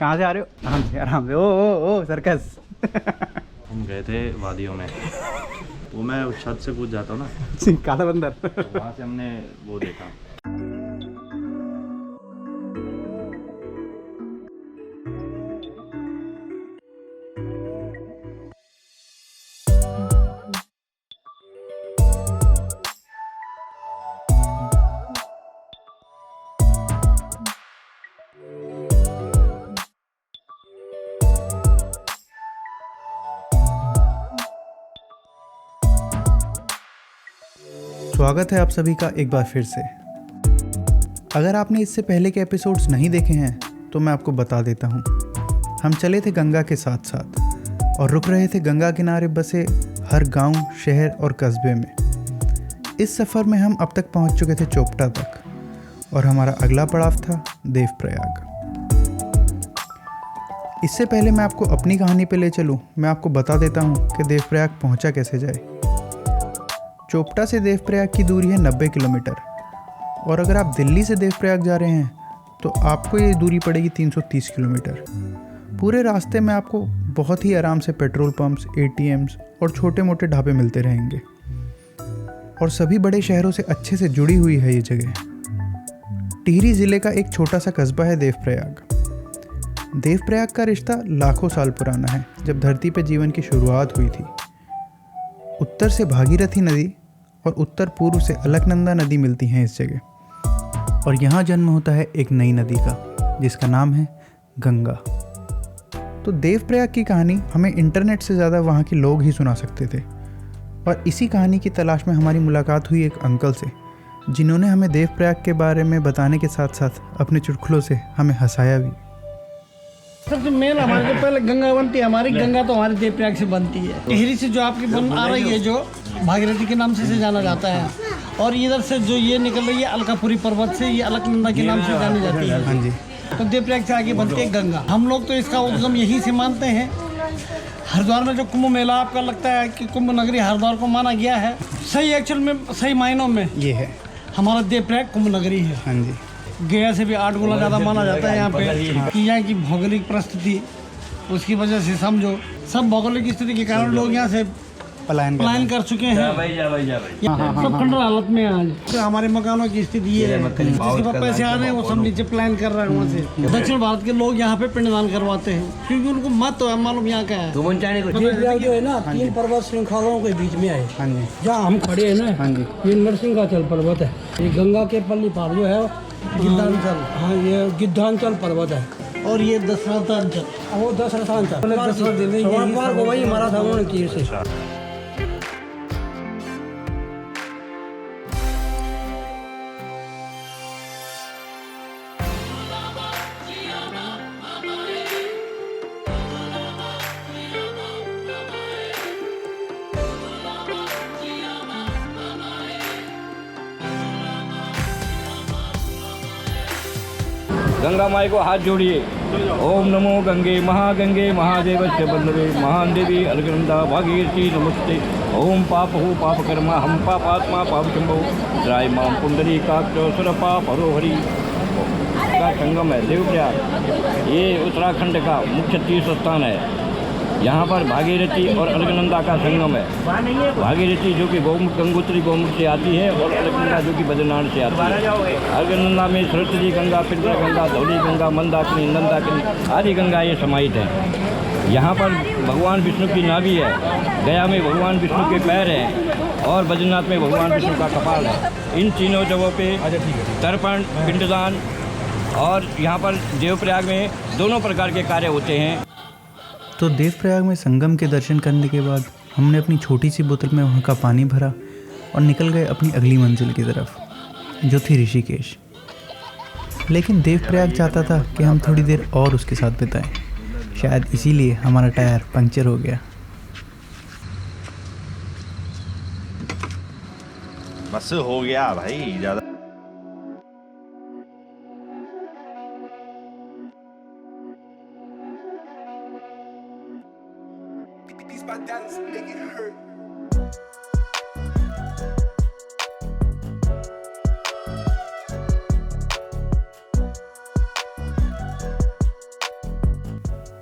कहाँ से आ रहे हो? आराम से आराम से। ओ सर्कस। हम गए थे वादियों में, वो मैं उस छत से कूद जाता हूँ ना, काला बंदर। वहाँ से हमने वो देखा। स्वागत है आप सभी का एक बार फिर से। अगर आपने इससे पहले के एपिसोड्स नहीं देखे हैं तो मैं आपको बता देता हूँ। हम चले थे गंगा के साथ साथ और रुक रहे थे गंगा किनारे बसे हर गांव, शहर और कस्बे में। इस सफ़र में हम अब तक पहुँच चुके थे चोपटा तक और हमारा अगला पड़ाव था देवप्रयाग। इससे पहले मैं आपको अपनी कहानी पे ले चलूँ, मैं आपको बता देता हूँ कि देवप्रयाग पहुँचा कैसे जाए। चोपटा से देवप्रयाग की दूरी है 90 किलोमीटर और अगर आप दिल्ली से देवप्रयाग जा रहे हैं तो आपको ये दूरी पड़ेगी 330 किलोमीटर। पूरे रास्ते में आपको बहुत ही आराम से पेट्रोल पंप्स, एटीएम्स और छोटे मोटे ढाबे मिलते रहेंगे और सभी बड़े शहरों से अच्छे से जुड़ी हुई है ये जगह। टिहरी ज़िले का एक छोटा सा कस्बा है देवप्रयाग। देवप्रयाग का रिश्ता लाखों साल पुराना है, जब धरती पर जीवन की शुरुआत हुई थी। उत्तर से भागीरथी नदी और उत्तर पूर्व से अलकनंदा नदी मिलती हैं इस जगह और यहाँ जन्म होता है एक नई नदी का जिसका नाम है गंगा। तो देवप्रयाग की कहानी हमें इंटरनेट से ज़्यादा वहाँ के लोग ही सुना सकते थे और इसी कहानी की तलाश में हमारी मुलाकात हुई एक अंकल से, जिन्होंने हमें देवप्रयाग के बारे में बताने के साथ साथ अपने चुटकुलों से हमें हंसाया भी। सबसे मेन हमारे तो पहले गंगा बनती है, हमारी गंगा तो हमारे देवप्रयाग से बनती है। टिहरी से जो आपकी बन आ रही है, जो भागीरथी के नाम से जाना जाता है, और इधर से जो ये निकल रही है अलकापुरी पर्वत से, ये अलकनंदा के नाम से जानी जाती है। हाँ जी। तो देवप्रयाग से आगे बनती है गंगा। हम लोग तो इसका उद्गम यहीं से मानते हैं। हरिद्वार में जो कुंभ मेला आपका लगता है कि कुंभ नगरी हरिद्वार को माना गया है, सही एक्चुअल में सही मायनों में ये है हमारा देवप्रयाग कुंभ नगरी है। हाँ जी। गया से भी 8 गुना ज़्यादा माना जाता है यहाँ पे कि यहाँ की भौगोलिक परिस्थिति, उसकी वजह से समझो सब भौगोलिक स्थिति के कारण लोग यहाँ से पलायन कर चुके हैं। सब खंडर हालत में आज तो हमारे मकानों की स्थिति ये है। जिसके पास पैसे आ रहे हैं वो सब नीचे पलायन कर रहे हैं वहाँ से। दक्षिण भारत के लोग यहाँ पे पिंडदान करवाते हैं क्योंकि उनको मत तो मालूम यहाँ का है। देवप्रयाग जो है ना 3 पर्वत श्रृंखलाओं के बीच में है। हाँ जी। जहाँ हम खड़े हैं ना, ये नरसिंहाचल पर्वत है। ये गंगा के पल्ली पार जो है गिद्धांचल, हाँ ये गिद्धांचल पर्वत है और ये दशरथांचल, वो दशरथांचल को वही मारा था उन्होंने तीर से। गंगा माई को हाथ जोड़िए। ओम नमो गंगे महादेवस्य बंधवे महान देवी अलकनंदा भागीरथी नमस्ते। ओम पाप हो पाप कर्मा हम पापात्मा पाप शंभो त्राय माम पुंडरी काक्ष सुर पाप हरो हरि का संगम है देवप्रयाग। ये उत्तराखंड का मुख्य तीर्थ स्थान है। यहाँ पर भागीरथी और अलकनंदा का संगम है। भागीरथी जो कि गंगोत्री गौमुख से आती है और अलकनंदा जो कि बद्रीनाथ से आती है। अलकनंदा में सरस्वती गंगा, पिंडरा गंगा, धौली गंगा, मंदाकिनी, नंदाकिनी आदि गंगा ये समाहित हैं। यहाँ पर भगवान विष्णु की नाभि है। गया में भगवान विष्णु के पैर हैं और बद्रीनाथ में भगवान विष्णु का कपाल है। इन तीनों जगहों पर तर्पण, पिंडदान और यहाँ पर देवप्रयाग में दोनों प्रकार के कार्य होते हैं। तो देवप्रयाग में संगम के दर्शन करने के बाद हमने अपनी छोटी सी बोतल में वहाँ का पानी भरा और निकल गए अपनी अगली मंजिल की तरफ, जो थी ऋषिकेश। लेकिन देवप्रयाग चाहता था कि हम थोड़ी देर और उसके साथ बिताएं। शायद इसीलिए हमारा टायर पंक्चर हो गया। बस हो गया भाई, ज़्यादा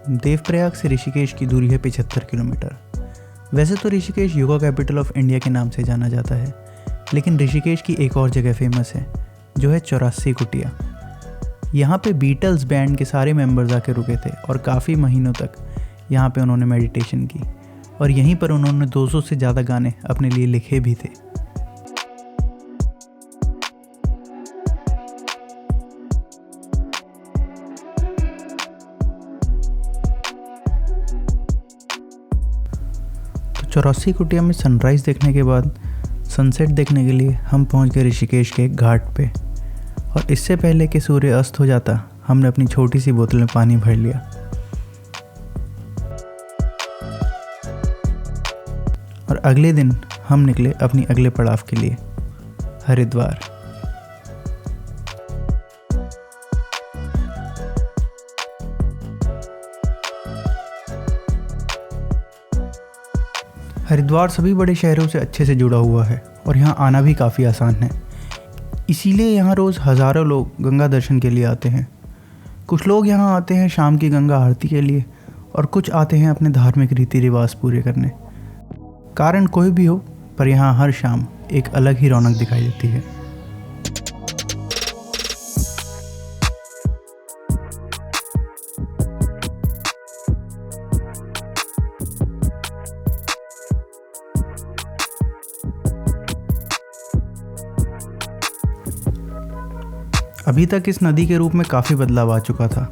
देवप्रयाग से ऋषिकेश की दूरी है 75 किलोमीटर। वैसे तो Rishikesh yoga capital of India के नाम से जाना जाता है, लेकिन ऋषिकेश की एक और जगह फेमस है जो है 84 कुटिया। यहाँ पे बीटल्स बैंड के सारे मेंबर्स आके रुके थे और काफ़ी महीनों तक यहाँ पे उन्होंने मेडिटेशन की और यहीं पर उन्होंने 200 से ज़्यादा गाने अपने लिए लिखे भी थे। तो 84 कुटिया में सनराइज़ देखने के बाद सनसेट देखने के लिए हम पहुंच गए ऋषिकेश के एक घाट पे, और इससे पहले कि सूर्य अस्त हो जाता हमने अपनी छोटी सी बोतल में पानी भर लिया। और अगले दिन हम निकले अपनी अगले पड़ाव के लिए, हरिद्वार। हरिद्वार सभी बड़े शहरों से अच्छे से जुड़ा हुआ है और यहाँ आना भी काफ़ी आसान है, इसीलिए यहाँ रोज़ हज़ारों लोग गंगा दर्शन के लिए आते हैं। कुछ लोग यहाँ आते हैं शाम की गंगा आरती के लिए और कुछ आते हैं अपने धार्मिक रीति रिवाज पूरे करने। कारण कोई भी हो, पर यहाँ हर शाम एक अलग ही रौनक दिखाई देती है। अभी तक इस नदी के रूप में काफ़ी बदलाव आ चुका था।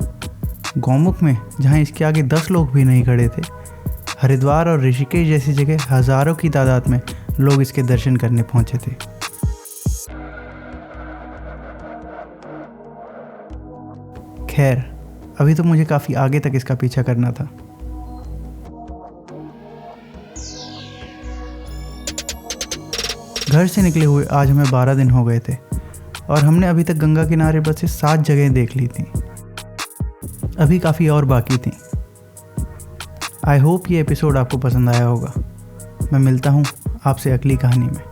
गौमुख में जहाँ इसके आगे 10 लोग भी नहीं खड़े थे, हरिद्वार और ऋषिकेश जैसी जगह हज़ारों की तादाद में लोग इसके दर्शन करने पहुँचे थे। खैर, अभी तो मुझे काफ़ी आगे तक इसका पीछा करना था। घर से निकले हुए आज हमें 12 दिन हो गए थे और हमने अभी तक गंगा किनारे पर से 7 जगहें देख ली थी। अभी काफ़ी और बाकी थी। आई होप ये एपिसोड आपको पसंद आया होगा। मैं मिलता हूँ आपसे अगली कहानी में।